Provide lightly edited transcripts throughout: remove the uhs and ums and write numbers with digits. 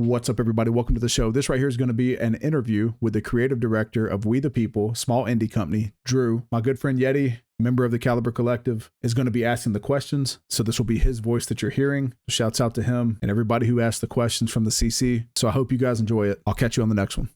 What's up, everybody? Welcome to the show. This right here is going to be an interview with the creative director of We the People, small indie company, Drew. My good friend Yeti, member of the Caliber Collective, is going to be asking the questions. So this will be his voice that you're hearing. Shouts out to him and everybody who asked the questions from the CC. So I hope you guys enjoy it. I'll catch you on the next one.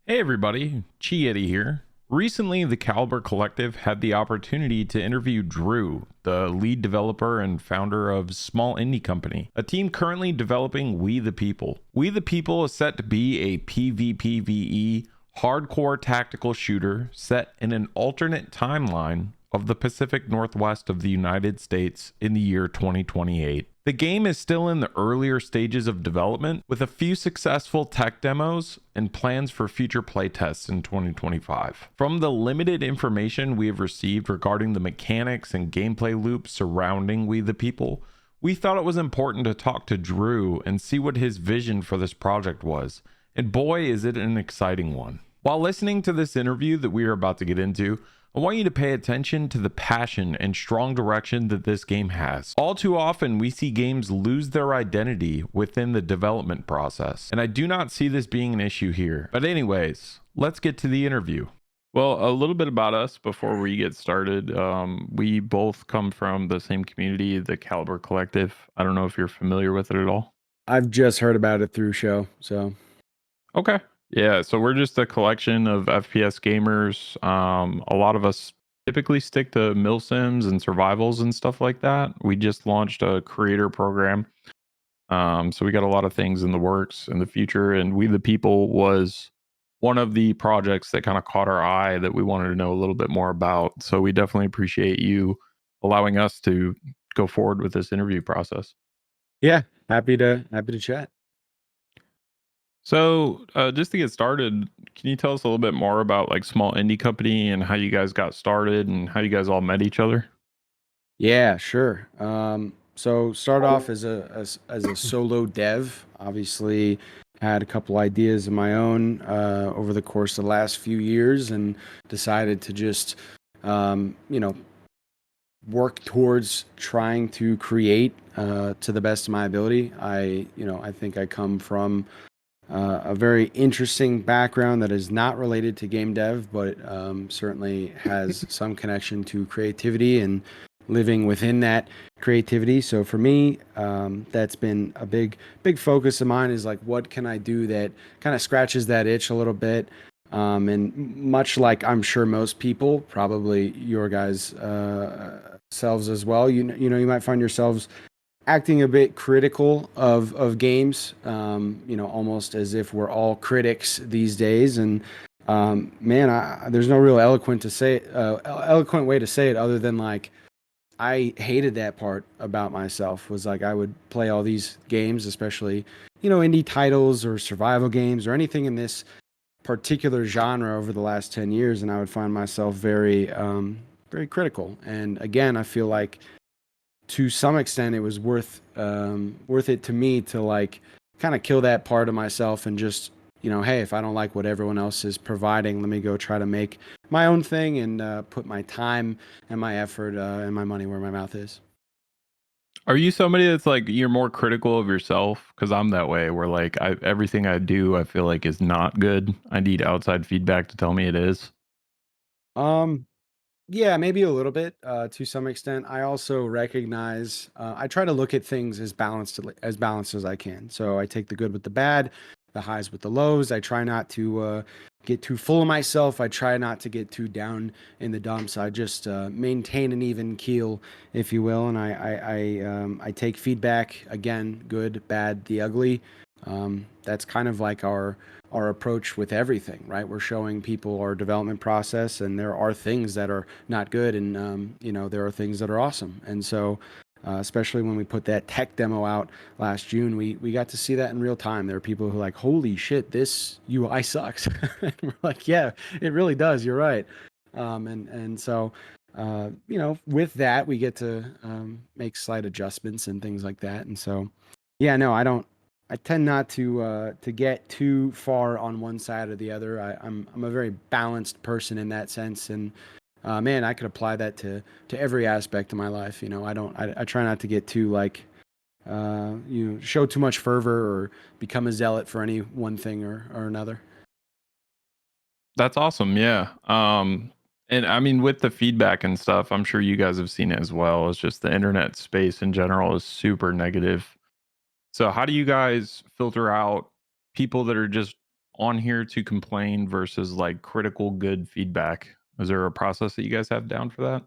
Hey everybody, Yeti here. Recently, the Caliber Collective had the opportunity to interview Drew, the lead developer and founder of Small Indie Company, a team currently developing We the People. We the People is set to be a PvPvE hardcore tactical shooter set in an alternate timeline of the Pacific Northwest of the United States in the year 2028. The game is still in the earlier stages of development, with a few successful tech demos and plans for future playtests in 2025. From the limited information we have received regarding the mechanics and gameplay loops surrounding We the People, we thought it was important to talk to Drew and see what his vision for this project was. And boy, is it an exciting one. While listening to this interview that we are about to get into, I want you to pay attention to the passion and strong direction that this game has. All too often, we see games lose their identity within the development process, and I do not see this being an issue here. But anyways, let's get to the interview. Well, a little bit about us before we get started. We both come from the same community, the Caliber Collective. I don't know if you're familiar with it at all. I've just heard about it through show, so. Okay. Yeah, so we're just a collection of FPS gamers. A lot of us typically stick to milsims and survivals and stuff like that. We just launched a creator program. So we got a lot of things in the works in the future, and We the People was one of the projects that kind of caught our eye that we wanted to know a little bit more about. So we definitely appreciate you allowing us to go forward with this interview process. Yeah, happy to chat. So, just to get started, can you tell us a little bit more about like Small Indie Company and how you guys got started and how you guys all met each other? Yeah, sure. So started off as a solo dev. Obviously, had a couple ideas of my own over the course of the last few years, and decided to just work towards trying to create to the best of my ability. I think I come from a very interesting background that is not related to game dev, but certainly has some connection to creativity and living within that creativity. So for me, that's been a big focus of mine, is like, what can I do that kind of scratches that itch a little bit? And much like I'm sure most people, probably your guys' selves as well, you might find yourselves acting a bit critical of games, almost as if we're all critics these days. And there's no real eloquent way to say it other than like, I hated that part about myself, was like I would play all these games, especially indie titles or survival games or anything in this particular genre over the last 10 years, and I would find myself very critical. And again, I feel like to some extent it was worth it to me to like kind of kill that part of myself and just, hey, if I don't like what everyone else is providing, let me go try to make my own thing and put my time and my effort and my money where my mouth is. Are you somebody that's like you're more critical of yourself? Because I'm that way, where like everything I do, I feel like is not good. I need outside feedback to tell me it is. Yeah, maybe a little bit to some extent. I also recognize I try to look at things as balanced as I can. So I take the good with the bad, the highs with the lows. I try not to get too full of myself. I try not to get too down in the dumps. I just maintain an even keel, if you will, and I take feedback, again, good, bad, the ugly. That's kind of like our approach with everything, right? We're showing people our development process, and there are things that are not good, and there are things that are awesome. And so especially when we put that tech demo out last June, we got to see that in real time. There are people who are like, holy shit, this UI sucks. And we're like, yeah, it really does, you're right. And so with that, we get to make slight adjustments and things like that. And so yeah, no, I tend not to get too far on one side or the other. I'm a very balanced person in that sense, and I could apply that to every aspect of my life. I try not to get too like show too much fervor or become a zealot for any one thing or another. That's awesome. Yeah. And I mean, with the feedback and stuff, I'm sure you guys have seen it as well. It's just the internet space in general is super negative. So, how do you guys filter out people that are just on here to complain versus like critical, good feedback? Is there a process that you guys have down for that?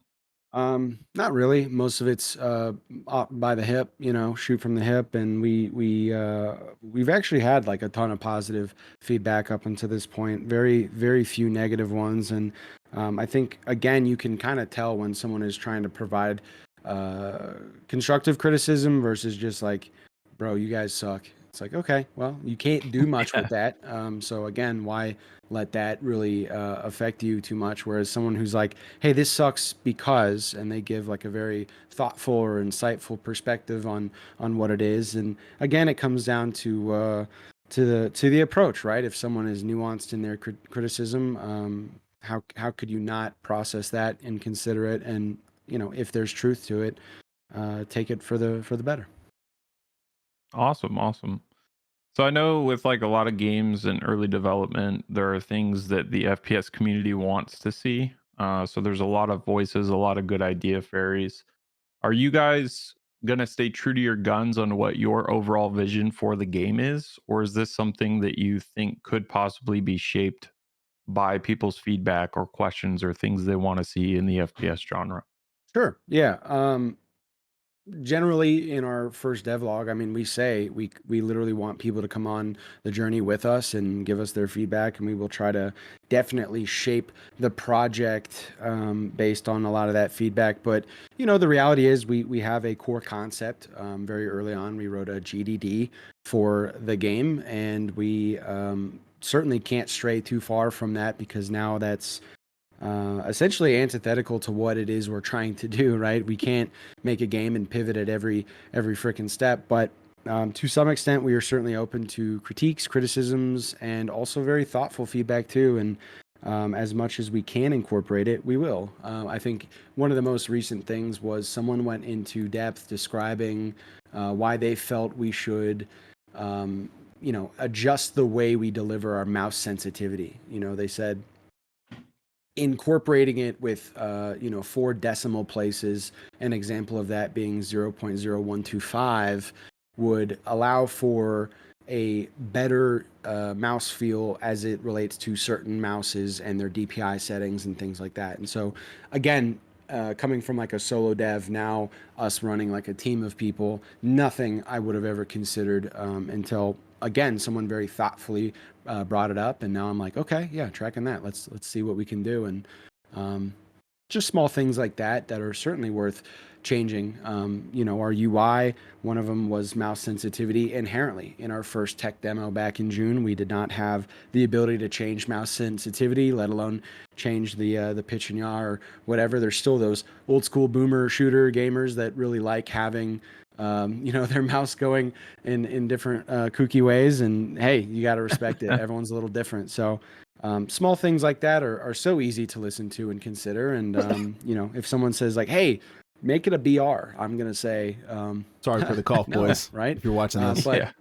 Not really. Most of it's by the hip, shoot from the hip, and we've actually had like a ton of positive feedback up until this point. Very very few negative ones, and I think again you can kind of tell when someone is trying to provide uh, constructive criticism versus just like, bro, you guys suck. It's like, okay, well, you can't do much Yeah. with that. So again, why let that really affect you too much? Whereas someone who's like, hey, this sucks because, and they give like a very thoughtful or insightful perspective on what it is. And again, it comes down to the approach, right? If someone is nuanced in their criticism, how could you not process that and consider it? And if there's truth to it, take it for the better. Awesome. Awesome. So I know with like a lot of games in early development, there are things that the FPS community wants to see. So there's a lot of voices, a lot of good idea fairies. Are you guys gonna stay true to your guns on what your overall vision for the game is, or is this something that you think could possibly be shaped by people's feedback or questions or things they want to see in the FPS genre? Sure. Yeah. Generally in our first devlog, I mean, we say we literally want people to come on the journey with us and give us their feedback, and we will try to definitely shape the project based on a lot of that feedback. But the reality is we have a core concept. Very early on, we wrote a GDD for the game, and we certainly can't stray too far from that because now that's essentially antithetical to what it is we're trying to do, right? We can't make a game and pivot at every freaking step, but to some extent, we are certainly open to critiques, criticisms, and also very thoughtful feedback too. And as much as we can incorporate it, we will. I think one of the most recent things was someone went into depth describing why they felt we should. Adjust the way we deliver our mouse sensitivity. They said incorporating it with 4 decimal places, an example of that being 0.0125, would allow for a better mouse feel as it relates to certain mouses and their DPI settings and things like that. And so again, coming from like a solo dev, now us running like a team of people, nothing I would have ever considered until again someone very thoughtfully brought it up, and now I'm like, okay, yeah, tracking that. Let's see what we can do, and just small things like that are certainly worth changing. Our UI, one of them was mouse sensitivity. Inherently, in our first tech demo back in June, we did not have the ability to change mouse sensitivity, let alone change the pitch and yaw or whatever. There's still those old school boomer shooter gamers that really like having their mouse going in different kooky ways. And hey, you got to respect it. Everyone's a little different. So small things like that are so easy to listen to and consider. And, if someone says like, hey, make it a BR, I'm going to say, Sorry for the cough, no, boys. right. If you're watching this, But, I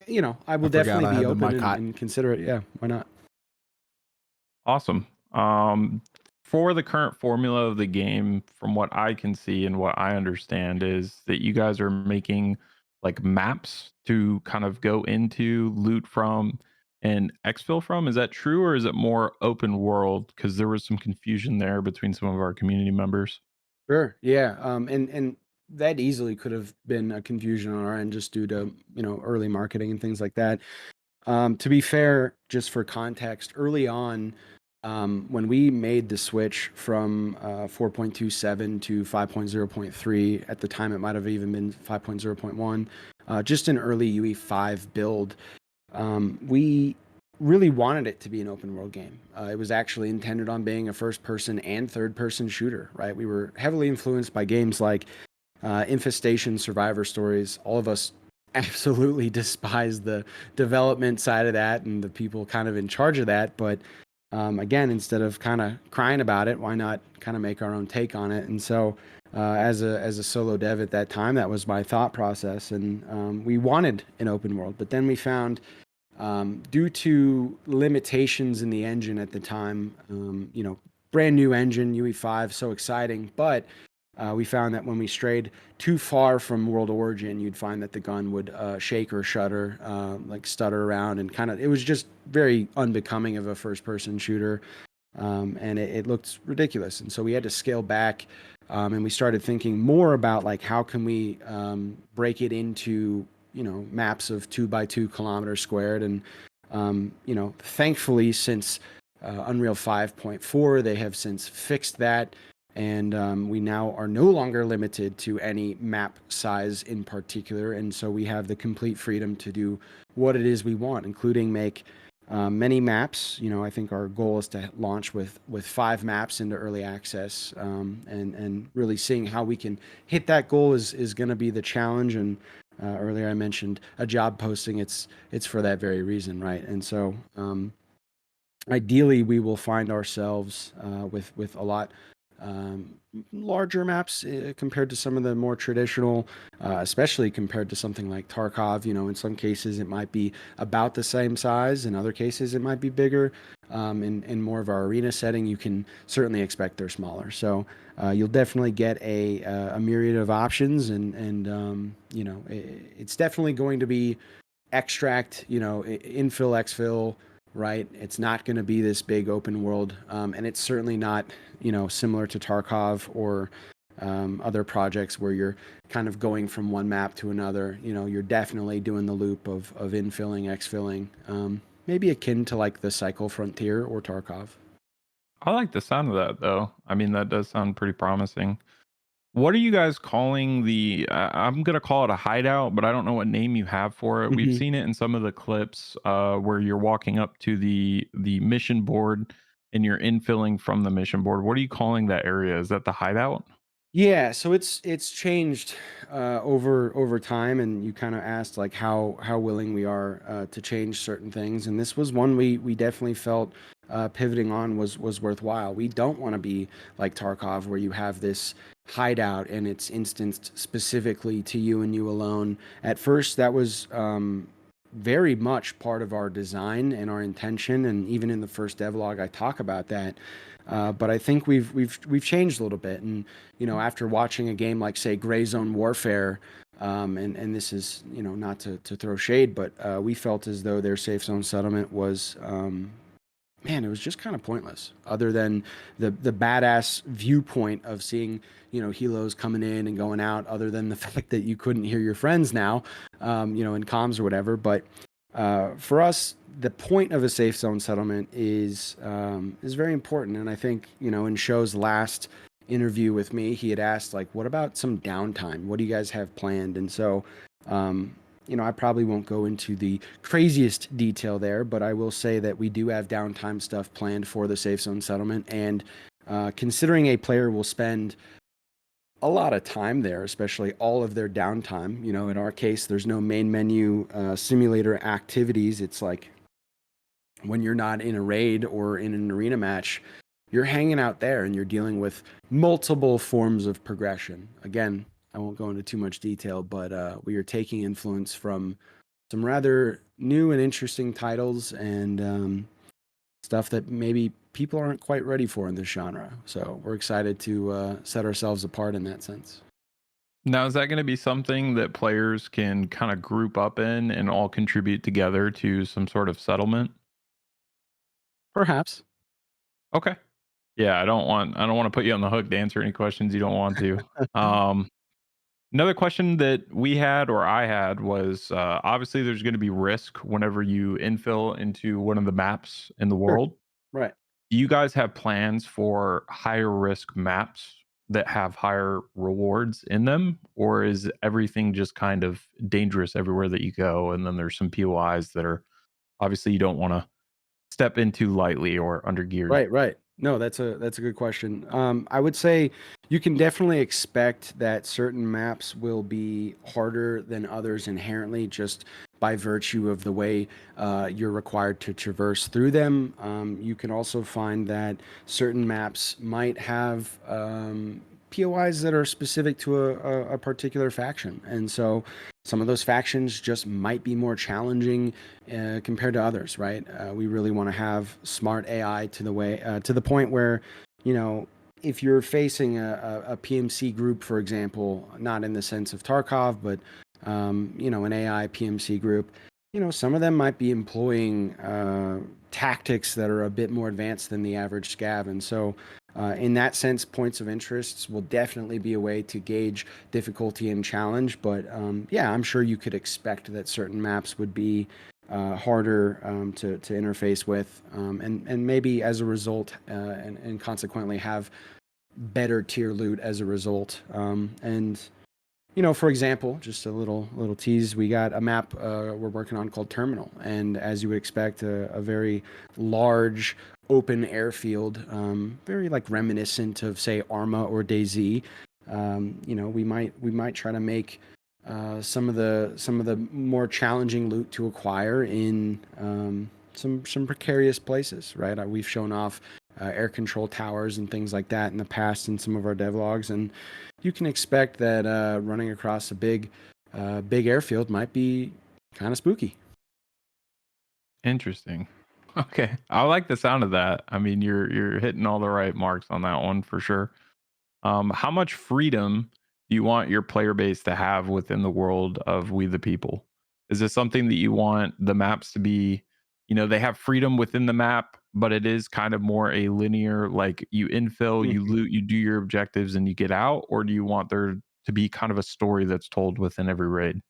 will I forgot definitely I be had the open mic hot. and consider it. Yeah. Why not? Awesome. For the current formula of the game, from what I can see and what I understand, is that you guys are making like maps to kind of go into, loot from, and exfil from. Is that true, or is it more open world? Because there was some confusion there between some of our community members. Sure. Yeah. And that easily could have been a confusion on our end just due to, early marketing and things like that. To be fair, just for context, early on, when we made the switch from 4.27 to 5.0.3, at the time it might have even been 5.0.1, just an early UE5 build, we really wanted it to be an open world game. It was actually intended on being a first person and third person shooter, right? We were heavily influenced by games like Infestation, Survivor Stories. All of us absolutely despise the development side of that and the people kind of in charge of that. But again, instead of kind of crying about it, why not kind of make our own take on it? And so as a solo dev at that time, that was my thought process, and we wanted an open world. But then we found, due to limitations in the engine at the time, brand new engine, UE5, so exciting, but we found that when we strayed too far from World Origin, you'd find that the gun would shake or shudder, like stutter around, and it was just very unbecoming of a first-person shooter, and it looked ridiculous. And so we had to scale back, and we started thinking more about like how can we break it into maps of 2 by 2 kilometers squared, and thankfully since Unreal 5.4, they have since fixed that. And we now are no longer limited to any map size in particular. And so we have the complete freedom to do what it is we want, including make many maps. I think our goal is to launch with 5 maps into early access, and really seeing how we can hit that goal is going to be the challenge. And earlier I mentioned a job posting. It's for that very reason, right? And so ideally we will find ourselves with a lot larger maps compared to some of the more traditional, especially compared to something like Tarkov. In some cases it might be about the same size, in other cases it might be bigger. In more of our arena setting, you can certainly expect they're smaller. So you'll definitely get a myriad of options, and it's definitely going to be extract, infill, exfil, right? It's not going to be this big open world, and it's certainly not, similar to Tarkov or other projects where you're kind of going from one map to another. You're definitely doing the loop of infilling, exfilling, maybe akin to like the Cycle Frontier or Tarkov. I like the sound of that, though. I mean, that does sound pretty promising. What are you guys calling the I'm gonna call it a hideout, but I don't know what name you have for it. We've Mhm. seen it in some of the clips where you're walking up to the mission board and you're infilling from the mission board. What are you calling that area? Is that the hideout? Yeah, so it's changed over time, and you kind of asked like how willing we are to change certain things, and this was one we definitely felt pivoting on was worthwhile. We don't want to be like Tarkov, where you have this hideout and it's instanced specifically to you and you alone. At first, that was very much part of our design and our intention, and even in the first devlog, I talk about that. But I think we've changed a little bit, and after watching a game like, say, Gray Zone Warfare, and this is not to throw shade, but we felt as though their safe zone settlement was, man, it was just kind of pointless. Other than the badass viewpoint of seeing helos coming in and going out, other than the fact that you couldn't hear your friends now, in comms or whatever. But for us, the point of a safe zone settlement is very important. And I think in Show's last interview with me, he had asked like, "What about some downtime? What do you guys have planned?" And so, I probably won't go into the craziest detail there, but I will say that we do have downtime stuff planned for the safe zone settlement. And considering a player will spend a lot of time there, especially all of their downtime. In our case, there's no main menu simulator activities. It's like when you're not in a raid or in an arena match, you're hanging out there and you're dealing with multiple forms of progression. Again, I won't go into too much detail, but we are taking influence from some rather new and interesting titles, and stuff that maybe people aren't quite ready for in this genre. So we're excited to set ourselves apart in that sense. Now, is that going to be something that players can kind of group up in and all contribute together to some sort of settlement? Perhaps. Okay. Yeah, I don't want to put you on the hook to answer any questions you don't want to. Um, Another question that we had or I had was obviously there's going to be risk whenever you infill into one of the maps in the Sure. world. Right. Do you guys have plans for higher risk maps that have higher rewards in them? Or is everything just kind of dangerous everywhere that you go? And then there's some POIs that are obviously you don't want to step into lightly or under geared. Right, right. No, that's a good question. I would say you can definitely expect that certain maps will be harder than others inherently, just by virtue of the way you're required to traverse through them. You can also find that certain maps might have POIs that are specific to a particular faction. And so some of those factions just might be more challenging compared to others, right? We really want to have smart AI to the point where, you know, if you're facing a PMC group, for example, not in the sense of Tarkov, but you know, an AI PMC group, you know, some of them might be employing tactics that are a bit more advanced than the average scav. And so in that sense, points of interests will definitely be a way to gauge difficulty and challenge. But yeah, I'm sure you could expect that certain maps would be harder to interface with, and maybe as a result, and consequently have better tier loot as a result. And you know, for example, just a little tease, we got a map we're working on called Terminal, and as you would expect, a very large open airfield, very like reminiscent of say Arma or DayZ. You know, we might try to make some of the more challenging loot to acquire in some precarious places, right? We've shown off air control towers and things like that in the past in some of our devlogs, and you can expect that running across a big airfield might be kind of spooky. Interesting. Okay. I like the sound of that. I mean, you're hitting all the right marks on that one for sure. How much freedom do you want your player base to have within the world of We the People? Is this something that you want the maps to be, you know, they have freedom within the map, but it is kind of more a linear, like you infill, you Mhm. loot, you do your objectives and you get out? Or do you want there to be kind of a story that's told within every raid?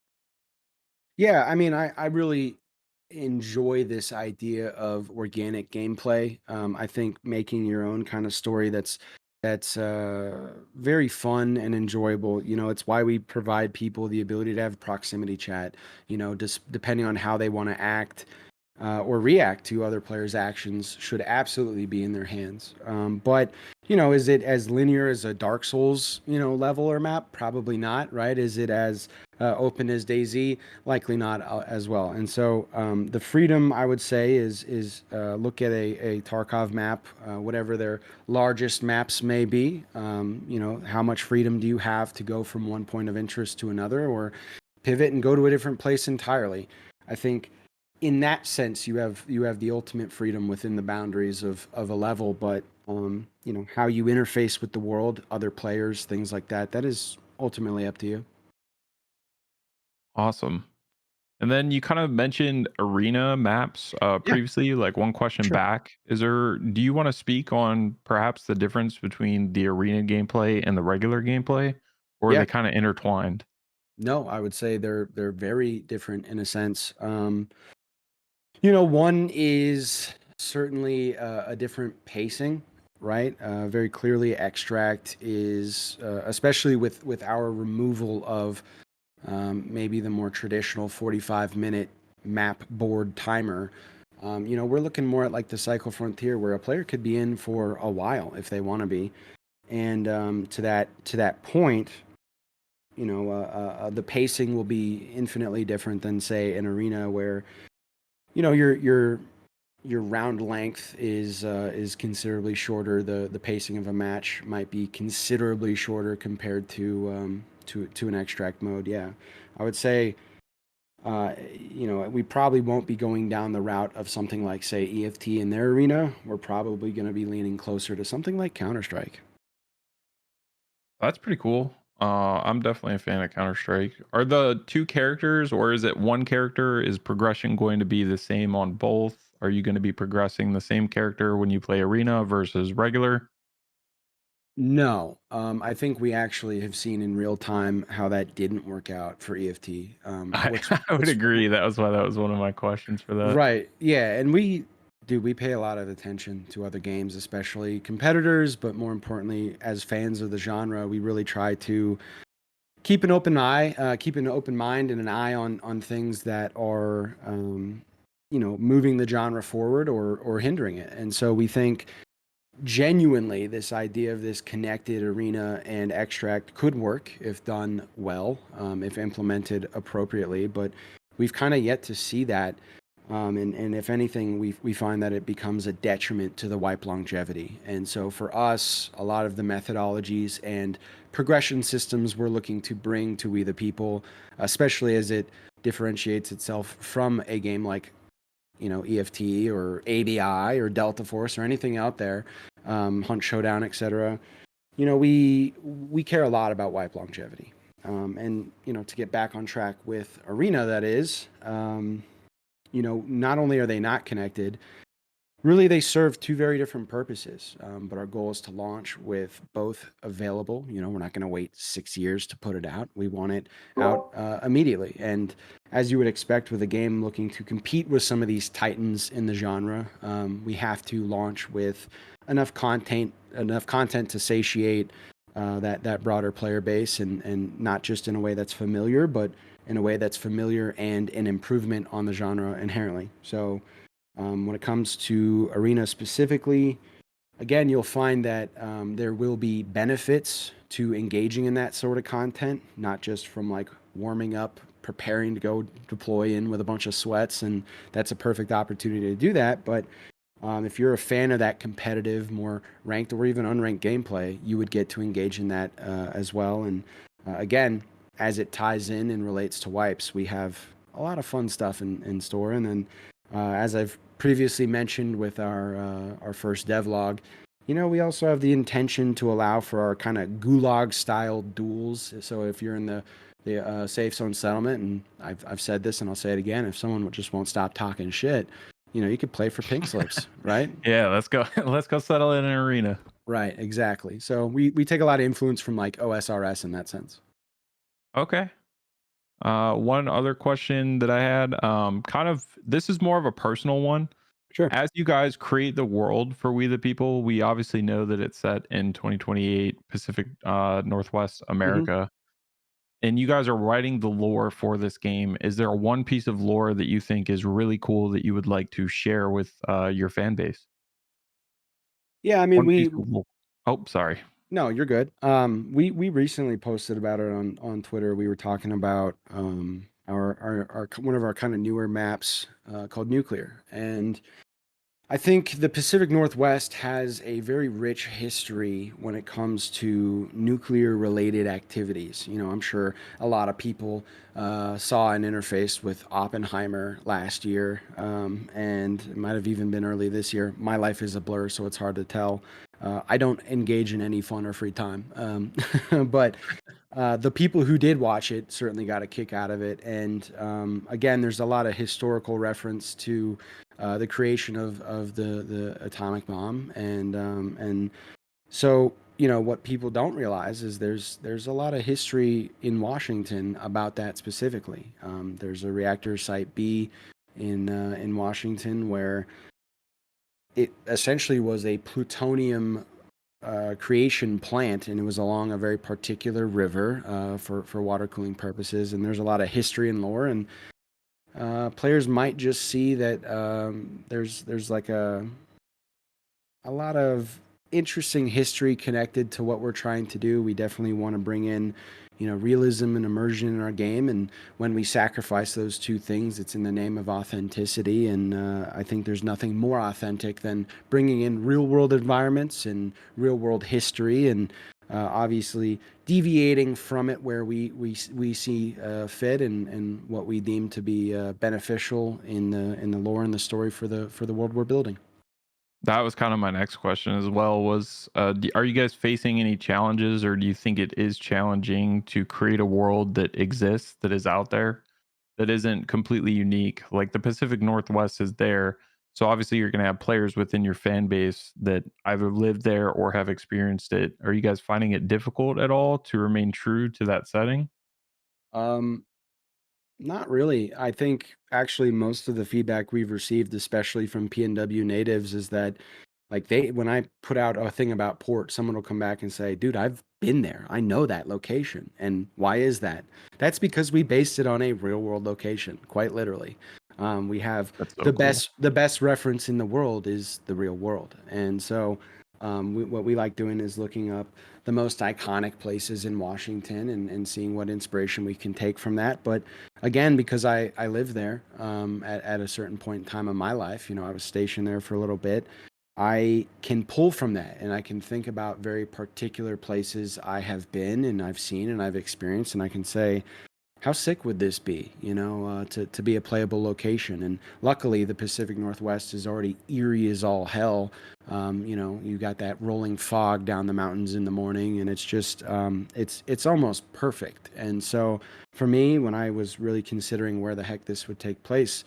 Yeah, I mean, I really enjoy this idea of organic gameplay. I think making your own kind of story that's very fun and enjoyable. You know, it's why we provide people the ability to have proximity chat. You know, just depending on how they want to act or react to other players' actions should absolutely be in their hands. But you know, is it as linear as a Dark Souls, you know, level or map? Probably not, right? Is it as open as DayZ? Likely not as well. And so the freedom I would say is look at a Tarkov map, whatever their largest maps may be. You know, how much freedom do you have to go from one point of interest to another, or pivot and go to a different place entirely? I think in that sense you have the ultimate freedom within the boundaries of a level, but you know, how you interface with the world, other players, things like that, that is ultimately up to you. Awesome. And then you kind of mentioned arena maps Yeah, previously, like one question sure. back. Do you want to speak on perhaps the difference between the arena gameplay and the regular gameplay? Or are Yeah, they kind of intertwined? no, I would say they're very different in a sense. You know, one is certainly a different pacing, right? Very clearly, extract is especially with our removal of maybe the more traditional 45-minute map board timer. You know, we're looking more at like the Cycle Frontier, where a player could be in for a while if they want to be. And to that point, you know, the pacing will be infinitely different than say an arena where you know your round length is considerably shorter. The pacing of a match might be considerably shorter compared to an extract mode. Yeah, I would say you know, we probably won't be going down the route of something like say EFT in their arena. We're probably going to be leaning closer to something like Counter Strike. That's pretty cool. I'm definitely a fan of Counter Strike. Are the two characters, or is it one character? Is progression going to be the same on both? Are you going to be progressing the same character when you play arena versus regular? No, I think we actually have seen in real time how that didn't work out for EFT. I, What's I would what's agree. That was why that was one of my questions for that. Right. Yeah, and we pay a lot of attention to other games, especially competitors, but more importantly, as fans of the genre, we really try to keep an open eye, keep an open mind and an eye on things that are, you know, moving the genre forward or hindering it. And so we think genuinely this idea of this connected arena and extract could work if done well, if implemented appropriately. But we've kind of yet to see that And if anything, we find that it becomes a detriment to the wipe longevity. And so for us, a lot of the methodologies and progression systems we're looking to bring to We the People, especially as it differentiates itself from a game like, EFT or ABI or Delta Force or anything out there, Hunt Showdown, etc. We care a lot about wipe longevity. And to get back on track with Arena, that is, not only are they not connected, really they serve two very different purposes. But our goal is to launch with both available. We're not going to wait 6 years to put it out. We want it out immediately. And as you would expect with a game looking to compete with some of these titans in the genre, we have to launch with enough content to satiate that broader player base, and not just in a way that's familiar, but in a way that's familiar and an improvement on the genre inherently. So when it comes to Arena specifically, again, you'll find that there will be benefits to engaging in that sort of content, not just from like warming up, preparing to go deploy in with a bunch of sweats, and that's a perfect opportunity to do that. But if you're a fan of that competitive, more ranked or even unranked gameplay, you would get to engage in that as well. And again, as it ties in and relates to wipes, we have a lot of fun stuff in store. And then, as I've previously mentioned with our first devlog, we also have the intention to allow for our kind of gulag-style duels. So if you're in the safe zone settlement, and I've said this and I'll say it again, if someone just won't stop talking shit, you could play for pink slips, right? Yeah, let's go. Let's go settle in an arena. Right, exactly. So we take a lot of influence from like OSRS in that sense. Okay. One other question that I had, this is more of a personal one. Sure. As you guys create the world for We the People, we obviously know that it's set in 2028 Pacific Northwest America. And you guys are writing the lore for this game. Is there one piece of lore that you think is really cool that you would like to share with your fan base? Yeah, I mean, One piece of lore. Oh, sorry. No, you're good. We recently posted about it on Twitter. We were talking about our one of our kind of newer maps called Nuclear, and I think the Pacific Northwest has a very rich history when it comes to nuclear related activities. I'm sure a lot of people saw an interface with Oppenheimer last year, and it might have even been early this year. My life is a blur, so it's hard to tell. I don't engage in any fun or free time. But the people who did watch it certainly got a kick out of it. And again, there's a lot of historical reference to the creation of the atomic bomb. And so, what people don't realize is there's a lot of history in Washington about that specifically. There's a reactor site B in Washington where it essentially was a plutonium creation plant, and it was along a very particular river for water cooling purposes. And there's a lot of history and lore, and players might just see that there's like a lot of interesting history connected to what we're trying to do. We definitely want to bring in realism and immersion in our game, and when we sacrifice those two things, it's in the name of authenticity. And I think there's nothing more authentic than bringing in real world environments and real world history, and obviously deviating from it where we see fit, and what we deem to be beneficial in the lore and the story for the world we're building. That was kind of my next question as well. Was are you guys facing any challenges, or do you think it is challenging to create a world that exists, that is out there, that isn't completely unique? Like the Pacific Northwest is there, so obviously you're going to have players within your fan base that either live there or have experienced it. Are you guys finding it difficult at all to remain true to that setting? Um, Not really. I think actually most of the feedback we've received, especially from PNW natives, is that like when I put out a thing about port, someone will come back and say, "Dude, I've been there. I know that location." And why is that? That's because we based it on a real world location, quite literally. We have That's so cool. the best reference in the world is the real world, and so What we like doing is looking up the most iconic places in Washington and seeing what inspiration we can take from that. But again, because I lived there at a certain point in time in my life, you know, I was stationed there for a little bit. I can pull from that and I can think about very particular places I have been and I've seen and I've experienced, and I can say, how sick would this be, you know, to be a playable location? And luckily, the Pacific Northwest is already eerie as all hell. You know, you got that rolling fog down the mountains in the morning, and it's just, it's almost perfect. And so, for me, when I was really considering where the heck this would take place,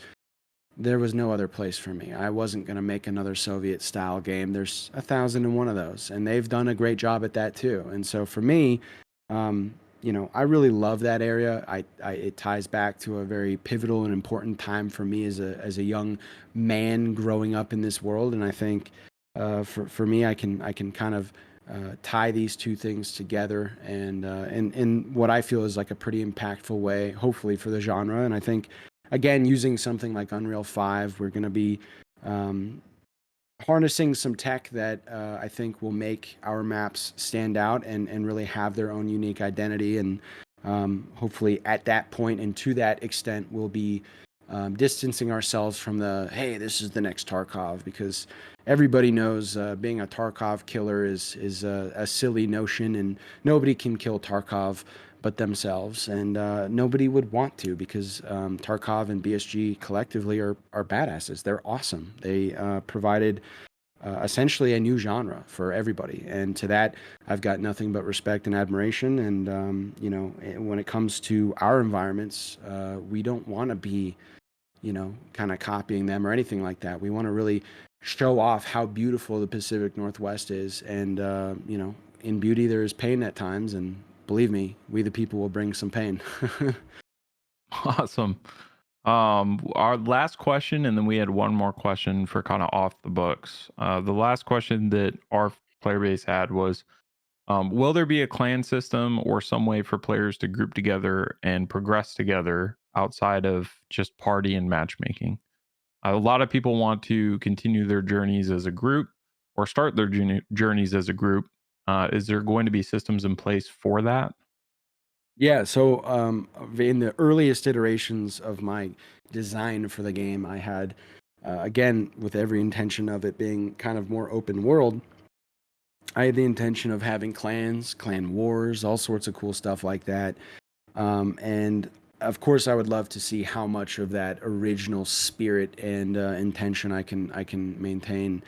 there was no other place for me. I wasn't going to make another Soviet style game. There's 1,001 of those, and they've done a great job at that too. And so for me, you know, I really love that area. It ties back to a very pivotal and important time for me as a young man growing up in this world. And I think for me, I can kind of tie these two things together and in what I feel is like a pretty impactful way, hopefully for the genre. And I think again, using something like Unreal 5, we're going to be um, harnessing some tech that I think will make our maps stand out and really have their own unique identity. And hopefully, at that point and to that extent, we'll be distancing ourselves from the hey, this is the next Tarkov, because everybody knows being a Tarkov killer is a silly notion, and nobody can kill Tarkov but themselves, and nobody would want to, because Tarkov and BSG collectively are badasses. They're awesome. They provided essentially a new genre for everybody, and to that I've got nothing but respect and admiration. And you know, when it comes to our environments, we don't want to be, you know, kind of copying them or anything like that. We want to really show off how beautiful the Pacific Northwest is, and you know, in beauty there is pain at times, and believe me, we the people will bring some pain. Awesome. Our last question, and then we had one more question for kind of off the books. The last question that our player base had was, will there be a clan system or some way for players to group together and progress together outside of just party and matchmaking? A lot of people want to continue their journeys as a group or start their journeys as a group. Is there going to be systems in place for that? Yeah, so in the earliest iterations of my design for the game, I had, again, with every intention of it being kind of more open world, I had the intention of having clans, clan wars, all sorts of cool stuff like that. And of course, I would love to see how much of that original spirit and intention I can maintain.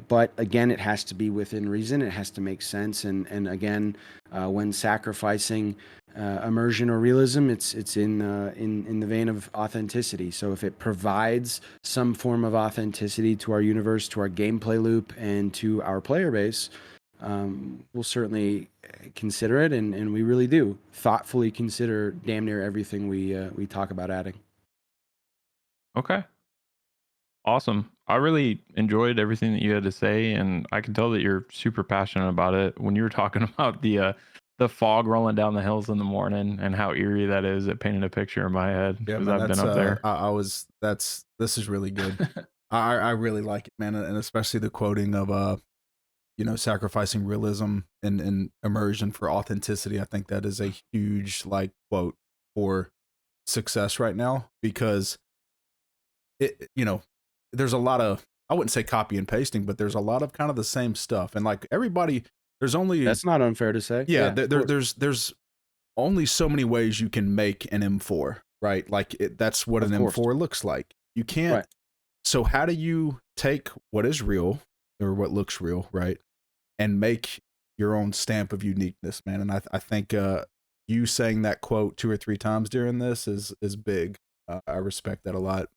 But again, it has to be within reason. It has to make sense. And again, when sacrificing immersion or realism, it's in the vein of authenticity. So if it provides some form of authenticity to our universe, to our gameplay loop, and to our player base, we'll certainly consider it, and we really do thoughtfully consider damn near everything we talk about adding. Okay. Awesome. I really enjoyed everything that you had to say, and I can tell that you're super passionate about it. When you were talking about the fog rolling down the hills in the morning and how eerie that is, it painted a picture in my head Yeah, because man, I've been that's up there. I was that's this is really good. I really like it, man, and especially the quoting of you know, sacrificing realism and immersion for authenticity. I think that is a huge like quote for success right now, because you know, there's a lot of, I wouldn't say copy and pasting, but there's a lot of kind of the same stuff, and like everybody, there's only That's not unfair to say. yeah, Yeah, of course. there's only so many ways you can make an M4, right? Like that's what Of an course. M4 looks like. You can't. Right. So how do you take what is real or what looks real, right, and make your own stamp of uniqueness, man? And I think you saying that quote 2 or 3 times during this is big. I respect that a lot.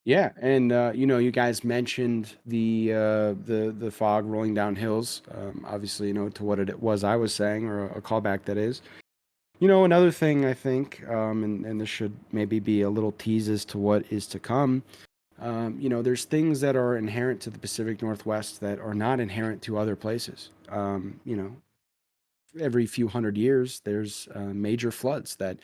Yeah, and you know, you guys mentioned the fog rolling down hills. Obviously, you know, to what it was I was saying, or a callback that is. You know, another thing I think, and this should maybe be a little tease as to what is to come. You know, there's things that are inherent to the Pacific Northwest that are not inherent to other places. You know, every few hundred years, there's major floods that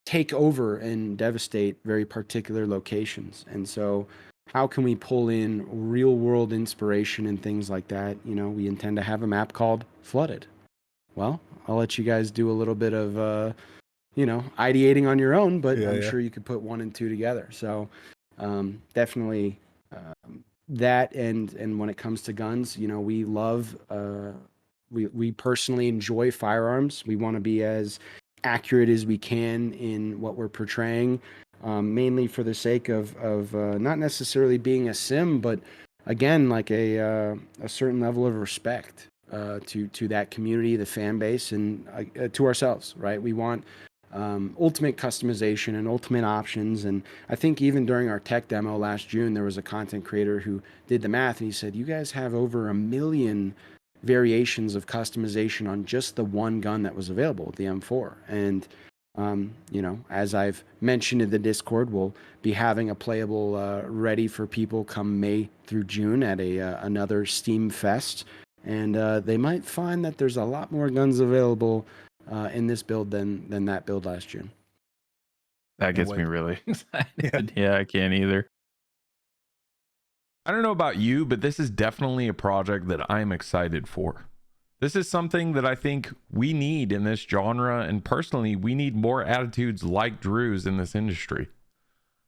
take over and devastate very particular locations. And so how can we pull in real world inspiration and things like that? You know, we intend to have a map called Flooded. Well, I'll let you guys do a little bit of, you know, ideating on your own, but I'm sure you could put 1 and 2 together. So definitely that. And when it comes to guns, you know, we love, we personally enjoy firearms. We want to be as accurate as we can in what we're portraying, mainly for the sake of not necessarily being a sim, but again, like a certain level of respect to that community, the fan base, and to ourselves, right? We want ultimate customization and ultimate options. And I think even during our tech demo last June, there was a content creator who did the math, and he said, you guys have over 1 million variations of customization on just the one gun that was available, the M4. And you know, as I've mentioned in the Discord, we'll be having a playable ready for people come May through June at another Steam Fest, and they might find that there's a lot more guns available in this build than that build last June. That gets me really excited. Yeah, I can't either. I don't know about you, but this is definitely a project that I'm excited for. This is something that I think we need in this genre, and personally, we need more attitudes like Drew's in this industry.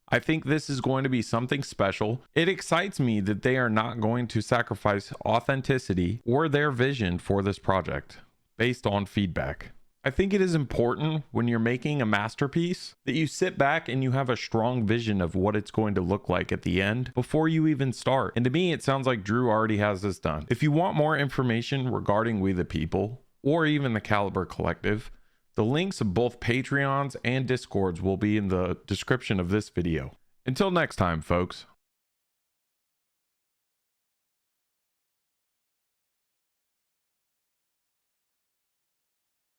I think this is going to be something special. It excites me that they are not going to sacrifice authenticity or their vision for this project based on feedback. I think it is important when you're making a masterpiece that you sit back and you have a strong vision of what it's going to look like at the end before you even start. And to me, it sounds like Drew already has this done. If you want more information regarding We the People or even the Caliber Collective, the links of both Patreons and Discords will be in the description of this video. Until next time, folks.